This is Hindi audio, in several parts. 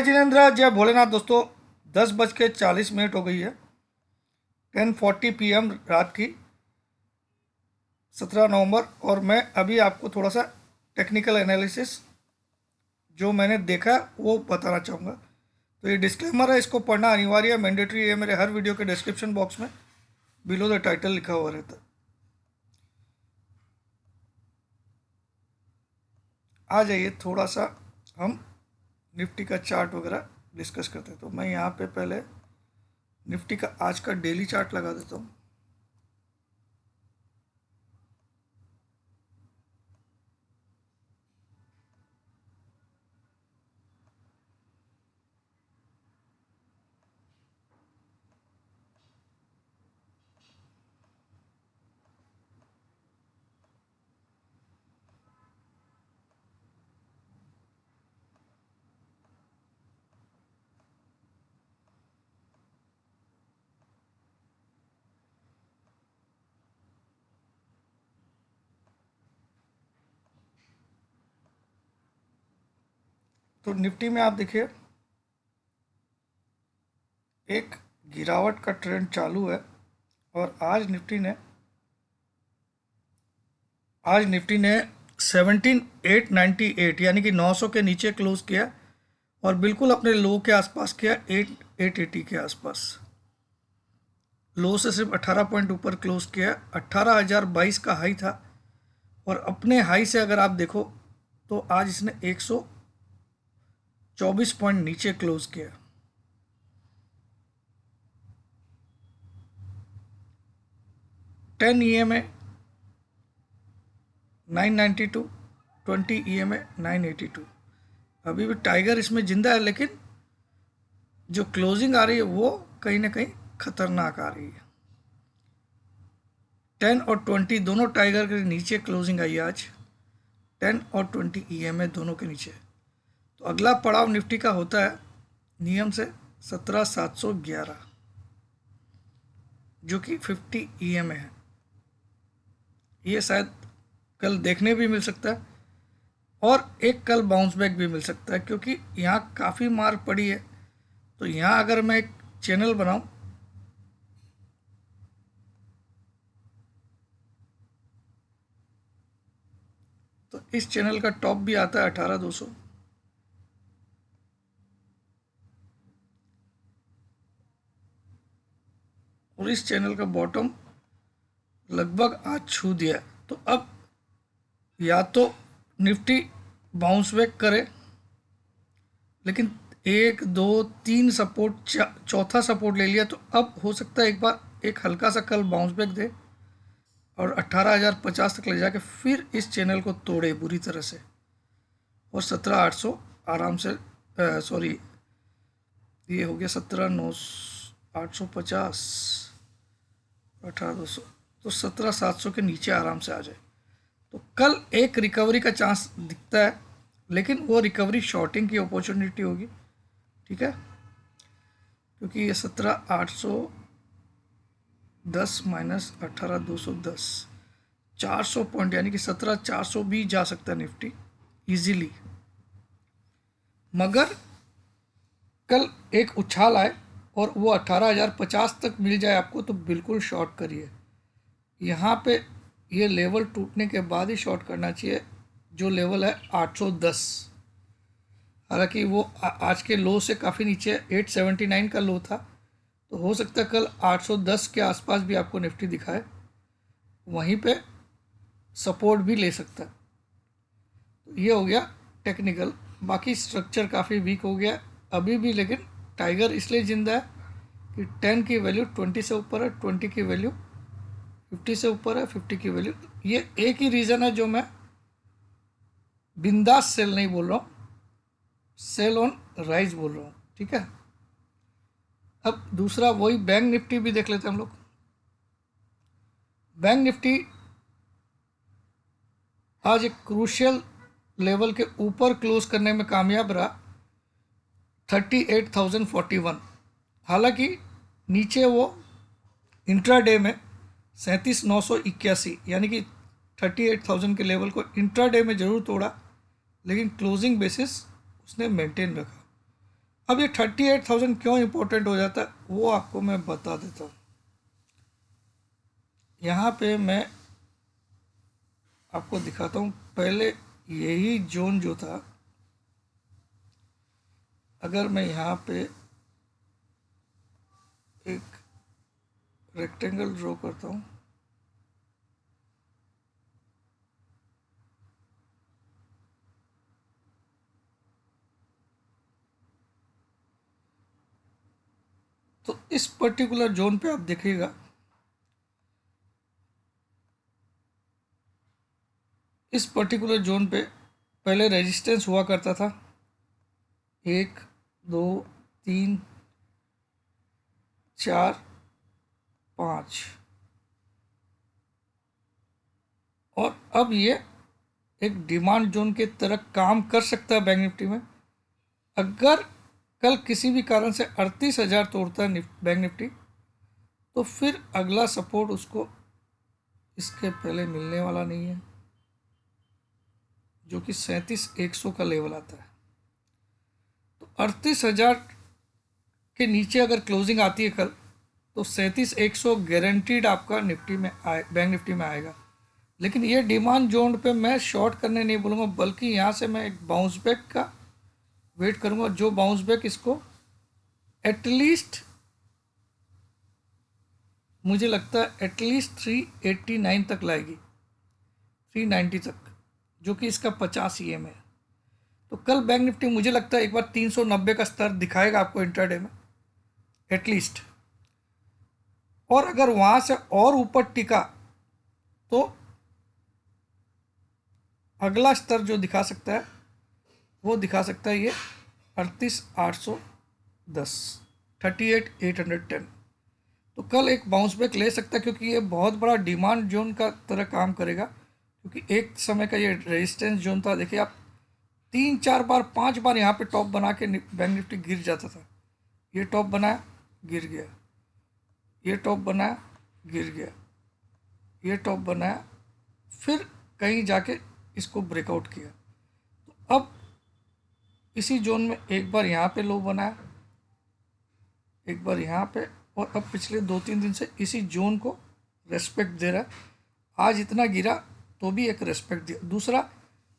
जिनेन्द्र जय भोलेनाथ। दोस्तों 10:40 हो गई है, 10:40 PM रात की 17 नवंबर। और मैं अभी आपको थोड़ा सा टेक्निकल एनालिसिस जो मैंने देखा वो बताना चाहूँगा। तो ये डिस्क्लेमर है, इसको पढ़ना अनिवार्य है, मैंडेटरी है। मेरे हर वीडियो के डिस्क्रिप्शन बॉक्स में बिलो द टाइटल लिखा हुआ रहता है। आ जाइए थोड़ा सा हम निफ्टी का चार्ट वगैरह डिस्कस करते हैं। तो मैं यहाँ पे पहले निफ्टी का आज का डेली चार्ट लगा देता हूँ। तो निफ्टी में आप देखिए एक गिरावट का ट्रेंड चालू है। और आज निफ्टी ने 17,898 यानी कि 900 के नीचे क्लोज किया और बिल्कुल अपने लो के आसपास किया, 880 के आसपास। लो से सिर्फ 18 पॉइंट ऊपर क्लोज किया। 18,022 का हाई था और अपने हाई से अगर आप देखो तो आज इसने 124 पॉइंट नीचे क्लोज किया। Ten EMA 992, 20 EMA 982। अभी भी टाइगर इसमें जिंदा है, लेकिन जो क्लोजिंग आ रही है वो कहीं ना कहीं खतरनाक आ रही है। 10 और 20 दोनों टाइगर के नीचे क्लोजिंग आई आज। 10 और 20 EMA दोनों के नीचे। तो अगला पड़ाव निफ्टी का होता है नियम से 17,711 जो कि 50 EMA है। ये शायद कल देखने भी मिल सकता है और एक कल बाउंस बैक भी मिल सकता है, क्योंकि यहाँ काफ़ी मार पड़ी है। तो यहाँ अगर मैं एक चैनल बनाऊं तो इस चैनल का टॉप भी आता है 18,200 और इस चैनल का बॉटम लगभग आज छू दिया है। तो अब या तो निफ्टी बाउंस बैक करे, लेकिन 1 2 3 सपोर्ट, चौथा सपोर्ट ले लिया, तो अब हो सकता है एक बार एक हल्का सा कल बाउंस बैक दे और 18,050 तक ले जाके फिर इस चैनल को तोड़े बुरी तरह से और 17,800 आराम से, सॉरी ये हो गया 17,850, 18,200, तो 17,700 के नीचे आराम से आ जाए। तो कल एक रिकवरी का चांस दिखता है, लेकिन वो रिकवरी शॉर्टिंग की अपॉर्चुनिटी होगी, ठीक है, क्योंकि ये 17,810 माइनस 18,210, 400 पॉइंट यानी कि 17,400 भी जा सकता है निफ्टी इजीली। मगर कल एक उछाल आए और वो 18,050 तक मिल जाए आपको तो बिल्कुल शॉर्ट करिए। यहाँ पे ये लेवल टूटने के बाद ही शॉर्ट करना चाहिए, जो लेवल है 810। हालांकि वो आज के लो से काफ़ी नीचे 879 का लो था, तो हो सकता है कल 810 के आसपास भी आपको निफ्टी दिखाए, वहीं पे सपोर्ट भी ले सकता है। तो ये हो गया टेक्निकल। बाकी स्ट्रक्चर काफ़ी वीक हो गया अभी भी, लेकिन टाइगर इसलिए जिंदा है कि 10 की वैल्यू 20 से ऊपर है, 20 की वैल्यू 50 से ऊपर है, 50 की वैल्यू। ये एक ही रीज़न है जो मैं बिंदास सेल नहीं बोल रहा हूँ, सेल ऑन राइज बोल रहा हूँ, ठीक है। अब दूसरा वही बैंक निफ्टी भी देख लेते हैं हम लोग। बैंक निफ्टी आज एक क्रूशियल लेवल के ऊपर क्लोज करने में कामयाब रहा, 38,041। हालांकि नीचे वो इंट्राडे में 37,981 यानी कि 38,000 के लेवल को इंट्राडे में ज़रूर तोड़ा, लेकिन क्लोजिंग बेसिस उसने मेंटेन रखा। अब ये 38,000 क्यों इम्पोर्टेंट हो जाता है वो आपको मैं बता देता हूँ। यहाँ पे मैं आपको दिखाता हूँ। पहले यही जोन जो था, अगर मैं यहाँ पे एक रेक्टेंगल ड्रॉ करता हूँ, तो इस पर्टिकुलर जोन पे आप देखिएगा, इस पर्टिकुलर जोन पे पहले रेजिस्टेंस हुआ करता था 1 2 3 4 5, और अब ये एक डिमांड जोन के तरह काम कर सकता है बैंक निफ्टी में। अगर कल किसी भी कारण से 38,000 तोड़ता है बैंक निफ्टी, तो फिर अगला सपोर्ट उसको इसके पहले मिलने वाला नहीं है, जो कि 37,100 का लेवल आता है। तो 38,000 के नीचे अगर क्लोजिंग आती है कल, तो 37,100 गारंटीड आपका निफ्टी में बैंक निफ्टी में आएगा। लेकिन ये डिमांड जोन पे मैं शॉर्ट करने नहीं बोलूँगा, बल्कि यहाँ से मैं एक बाउंस बैक का वेट करूँगा, जो बाउंस बैक इसको एटलीस्ट, मुझे लगता है एटलीस्ट 389 तक लाएगी, 390 तक, जो कि इसका 50 EM है। तो कल बैंक निफ्टी मुझे लगता है एक बार 390 का स्तर दिखाएगा आपको इंट्राडे में एटलीस्ट। और अगर वहाँ से और ऊपर टिका तो अगला स्तर जो दिखा सकता है वो दिखा सकता है ये 38,810, 38,810। तो कल एक बाउंस बैक ले सकता है, क्योंकि ये बहुत बड़ा डिमांड जोन का तरह काम करेगा। क्योंकि एक समय का ये रेजिस्टेंस जोन था, देखिए आप 3 4 बार 5 बार यहाँ पे टॉप बना के बैंक निफ्टी गिर जाता था। ये टॉप बनाया, गिर गया, ये टॉप बनाया, गिर गया, ये टॉप बनाया, फिर कहीं जाके इसको ब्रेकआउट किया। तो अब इसी जोन में एक बार यहाँ पे लो बनाया, एक बार यहाँ पे, और अब पिछले 2 3 दिन से इसी जोन को रेस्पेक्ट दे रहा है। आज इतना गिरा तो भी एक रेस्पेक्ट दिया। दूसरा,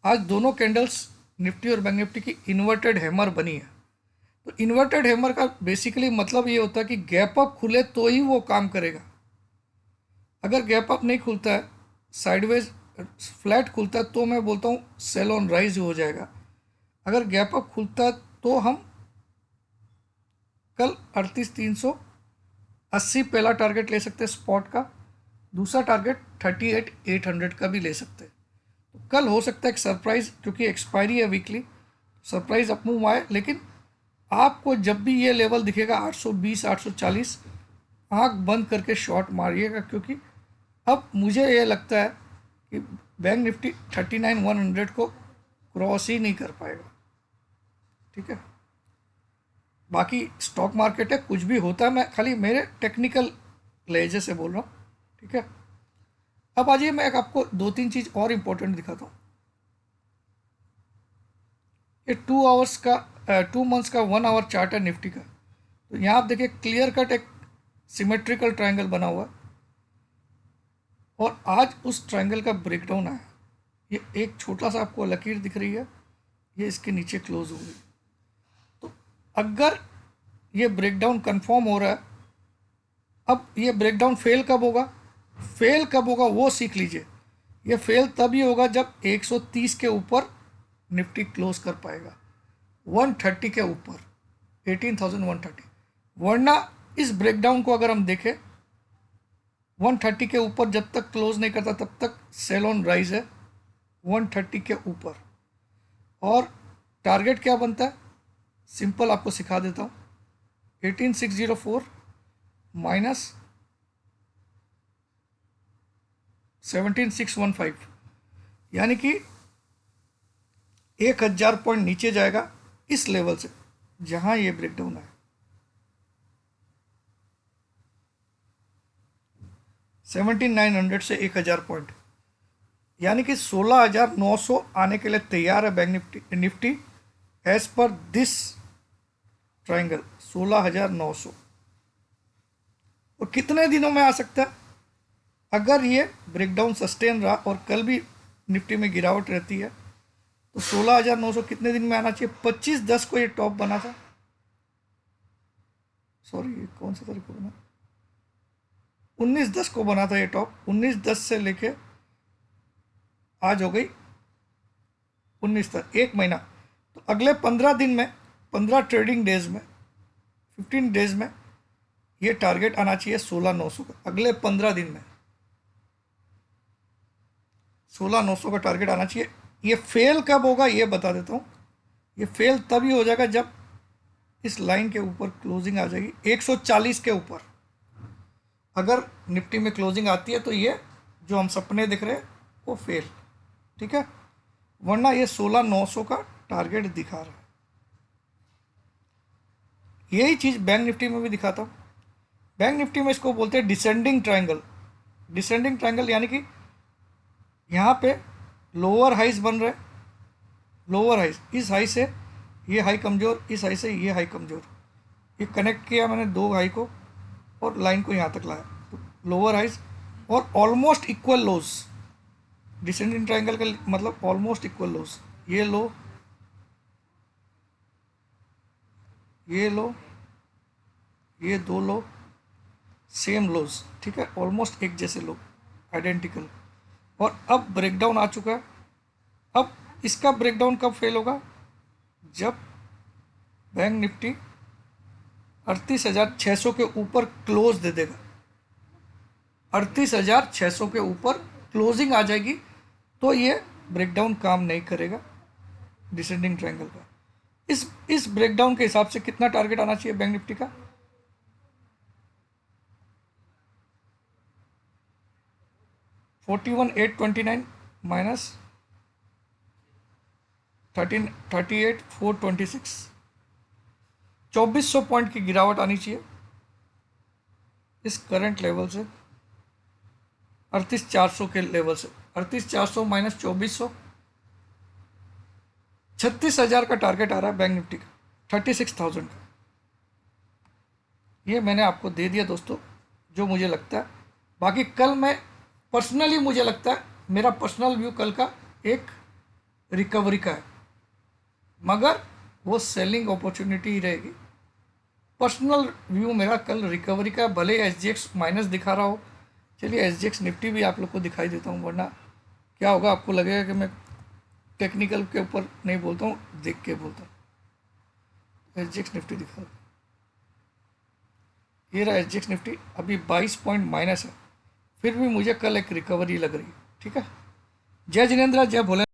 आज दोनों कैंडल्स निफ्टी और बैंक निफ्टी की इन्वर्टेड हैमर बनी है। तो इन्वर्टेड हैमर का बेसिकली मतलब ये होता है कि गैप अप खुले तो ही वो काम करेगा। अगर गैप अप नहीं खुलता है, साइडवेज फ्लैट खुलता है, तो मैं बोलता हूँ सेल ऑन राइज हो जाएगा। अगर गैप अप खुलता है तो हम कल 38,380 पहला टारगेट ले सकते हैं स्पॉट का, दूसरा टारगेट 38,800 का भी ले सकते हैं। तो कल हो सकता है एक सरप्राइज, क्योंकि एक्सपायरी है वीकली, सरप्राइज अप मूव आए। लेकिन आपको जब भी ये लेवल दिखेगा 820 840, आंख बंद करके शॉर्ट मारिएगा, क्योंकि अब मुझे ये लगता है कि बैंक निफ्टी 39,100 को क्रॉस ही नहीं कर पाएगा। ठीक है, बाकी स्टॉक मार्केट है, कुछ भी होता है, मैं खाली मेरे टेक्निकल लहजे से बोल रहा हूँ। ठीक है, अब आइए मैं आपको 2 3 चीज़ और इम्पोर्टेंट दिखाता हूँ। ये 2 आवर्स का 2 मंथ्स का 1 आवर चार्ट है निफ्टी का। तो यहाँ आप देखिए क्लियर कट एक सिमेट्रिकल ट्रायंगल बना हुआ है, और आज उस ट्रायंगल का ब्रेकडाउन आया। ये एक छोटा सा आपको लकीर दिख रही है, ये इसके नीचे क्लोज हो गई। तो अगर ये ब्रेकडाउन कंफर्म हो रहा है, अब ये ब्रेकडाउन फेल कब होगा, फेल कब होगा वो सीख लीजिए। ये फेल तभी होगा जब 130 के ऊपर निफ्टी क्लोज कर पाएगा, 130 के ऊपर, 18,130। वरना इस ब्रेकडाउन को अगर हम देखें, 130 के ऊपर जब तक क्लोज नहीं करता तब तक सेल ऑन राइज है 130 के ऊपर। और टारगेट क्या बनता है, सिंपल आपको सिखा देता हूँ, 18,604 माइनस 17,615, यानी कि 1,000 पॉइंट नीचे जाएगा इस लेवल से जहां ये ब्रेकडाउन है। 17,900 से 1,000 पॉइंट, यानी कि 16,900 आने के लिए तैयार है बैंक निफ्टी एज पर दिस ट्राइंगल 16,900, और कितने दिनों में आ सकता है? अगर ये ब्रेकडाउन सस्टेन रहा और कल भी निफ्टी में गिरावट रहती है तो 16,900 कितने दिन में आना चाहिए? 25/10 को ये टॉप बना था, सॉरी ये कौन सा तारीख को बना, 19/10 को बना था ये टॉप। 19/10 से लेके आज हो गई 19 तक, एक महीना। तो अगले 15 दिन में, 15 ट्रेडिंग डेज में, 15 डेज में ये टारगेट आना चाहिए 16,900 का। अगले 15 दिन में 16,900 का टारगेट आना चाहिए। ये फेल कब होगा ये बता देता हूँ। ये फेल तभी हो जाएगा जब इस लाइन के ऊपर क्लोजिंग आ जाएगी 140 के ऊपर। अगर निफ्टी में क्लोजिंग आती है तो ये जो हम सपने दिख रहे हैं वो फेल, ठीक है, वरना ये 16,900 का टारगेट दिखा रहा है। यही चीज़ बैंक निफ्टी में भी दिखाता हूँ। बैंक निफ्टी में इसको बोलते हैं डिसेंडिंग ट्रायंगल। डिसेंडिंग ट्रायंगल यानी कि यहाँ पे लोअर हाइज बन रहे, लोअर हाइज, इस हाई से ये हाई कमज़ोर, इस हाई से ये हाई कमज़ोर, ये कनेक्ट किया मैंने दो हाई को और लाइन को यहाँ तक लाया, तो लोअर हाइज और ऑलमोस्ट इक्वल लोज। डिसेंडिंग ट्रायंगल का मतलब ऑलमोस्ट इक्वल लोज, ये लो, ये लो, ये दो लो, सेम लोज, ठीक है, ऑलमोस्ट एक जैसे लो, आइडेंटिकल। और अब ब्रेकडाउन आ चुका है। अब इसका ब्रेकडाउन कब फेल होगा? जब बैंक निफ्टी 38,600 के ऊपर क्लोज दे देगा। 38,600 के ऊपर क्लोजिंग आ जाएगी तो ये ब्रेकडाउन काम नहीं करेगा डिसेंडिंग ट्रायंगल का। इस ब्रेकडाउन के हिसाब से कितना टारगेट आना चाहिए बैंक निफ्टी का? 41,829 माइनस 38,426, 2400 पॉइंट की गिरावट आनी चाहिए इस करंट लेवल से, 38,400 के लेवल से। 38,400 माइनस 2400, 36,000 का टारगेट आ रहा है बैंक निफ्टी का, 36,000 का। ये मैंने आपको दे दिया दोस्तों जो मुझे लगता है। बाकी कल मैं पर्सनली, मुझे लगता है, मेरा पर्सनल व्यू कल का एक रिकवरी का है, मगर वो सेलिंग अपॉर्चुनिटी ही रहेगी। पर्सनल व्यू मेरा कल रिकवरी का, भले SGX माइनस दिखा रहा हो। चलिए SGX निफ्टी भी आप लोग को दिखाई देता हूँ, वरना क्या होगा, आपको लगेगा कि मैं टेक्निकल के ऊपर नहीं बोलता हूँ, देख के बोलता हूँ। SGX निफ्टी दिखा, ये रहा SGX निफ्टी, अभी 22 पॉइंट माइनस है, फिर भी मुझे कल एक रिकवरी लग रही है, ठीक है। जय जिनेंद्र, जय भोले।